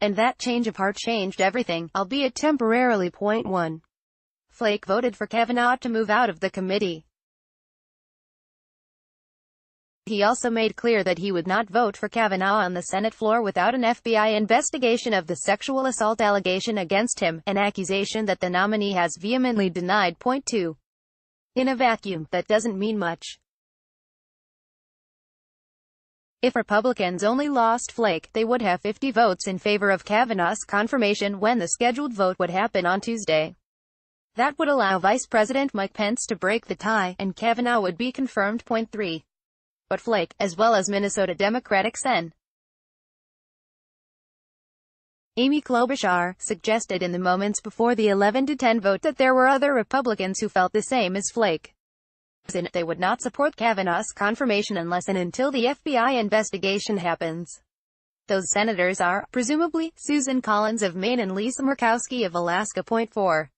And that change of heart changed everything, albeit temporarily. Point 1. Flake voted for Kavanaugh to move out of the committee. He also made clear that he would not vote for Kavanaugh on the Senate floor without an FBI investigation of the sexual assault allegation against him, an accusation that the nominee has vehemently denied. Point 2. In a vacuum, that doesn't mean much. If Republicans only lost Flake, they would have 50 votes in favor of Kavanaugh's confirmation when the scheduled vote would happen on Tuesday. That would allow Vice President Mike Pence to break the tie, and Kavanaugh would be confirmed. Point 3. But Flake, as well as Minnesota Democratic Sen. Amy Klobuchar, suggested in the moments before the 11-10 vote that there were other Republicans who felt the same as Flake. They would not support Kavanaugh's confirmation unless and until the FBI investigation happens. Those senators are, presumably, Susan Collins of Maine and Lisa Murkowski of Alaska. Point 4.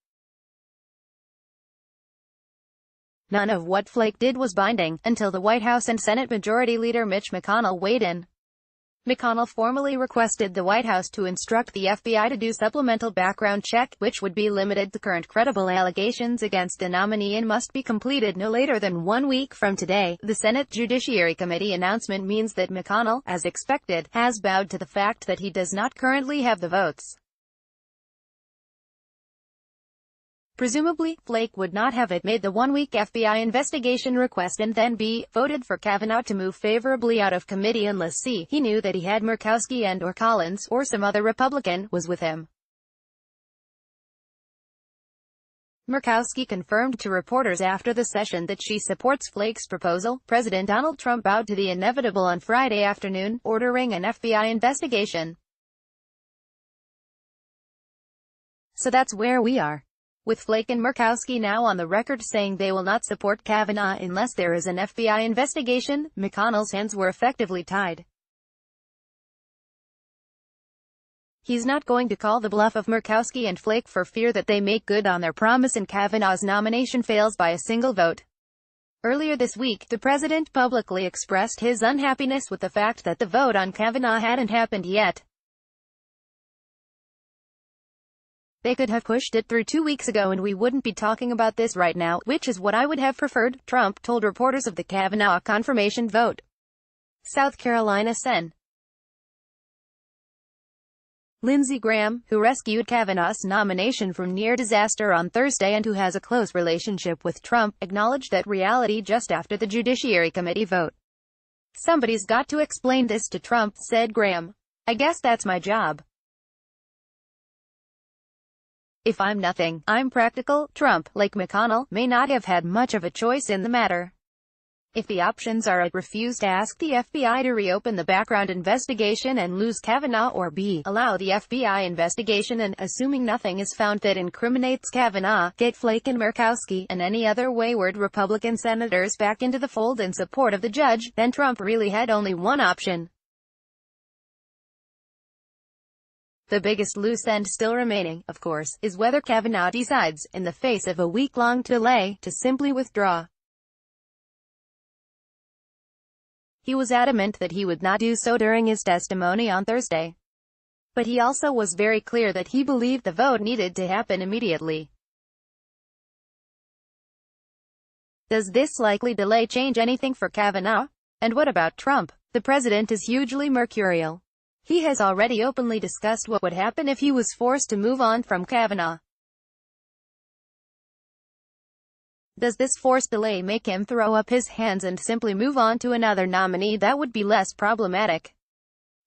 None of what Flake did was binding, until the White House and Senate Majority Leader Mitch McConnell weighed in. McConnell formally requested the White House to instruct the FBI to do supplemental background check, which would be limited to current credible allegations against the nominee and must be completed no later than 1 week from today. The Senate Judiciary Committee announcement means that McConnell, as expected, has bowed to the fact that he does not currently have the votes. Presumably, Flake would not have made the 1-week FBI investigation request and then B, voted for Kavanaugh to move favorably out of committee unless C, he knew that he had Murkowski and/or Collins, or some other Republican, was with him. Murkowski confirmed to reporters after the session that she supports Flake's proposal. President Donald Trump bowed to the inevitable on Friday afternoon, ordering an FBI investigation. So that's where we are. With Flake and Murkowski now on the record saying they will not support Kavanaugh unless there is an FBI investigation, McConnell's hands were effectively tied. He's not going to call the bluff of Murkowski and Flake for fear that they make good on their promise and Kavanaugh's nomination fails by a single vote. Earlier this week, the president publicly expressed his unhappiness with the fact that the vote on Kavanaugh hadn't happened yet. They could have pushed it through 2 weeks ago and we wouldn't be talking about this right now, which is what I would have preferred, Trump told reporters of the Kavanaugh confirmation vote. South Carolina Sen. Lindsey Graham, who rescued Kavanaugh's nomination from near disaster on Thursday and who has a close relationship with Trump, acknowledged that reality just after the Judiciary Committee vote. "Somebody's got to explain this to Trump," said Graham. "I guess that's my job. If I'm nothing, I'm practical." Trump, like McConnell, may not have had much of a choice in the matter. If the options are A. refuse to ask the FBI to reopen the background investigation and lose Kavanaugh, or B. allow the FBI investigation and, assuming nothing is found that incriminates Kavanaugh, get Flake and Murkowski, and any other wayward Republican senators back into the fold in support of the judge, then Trump really had only one option. The biggest loose end still remaining, of course, is whether Kavanaugh decides, in the face of a week-long delay, to simply withdraw. He was adamant that he would not do so during his testimony on Thursday. But he also was very clear that he believed the vote needed to happen immediately. Does this likely delay change anything for Kavanaugh? And what about Trump? The president is hugely mercurial. He has already openly discussed what would happen if he was forced to move on from Kavanaugh. Does this forced delay make him throw up his hands and simply move on to another nominee that would be less problematic?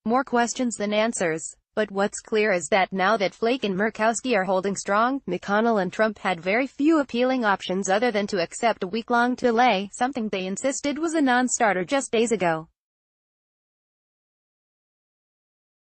More questions than answers. But what's clear is that now that Flake and Murkowski are holding strong, McConnell and Trump had very few appealing options other than to accept a week-long delay, something they insisted was a non-starter just days ago.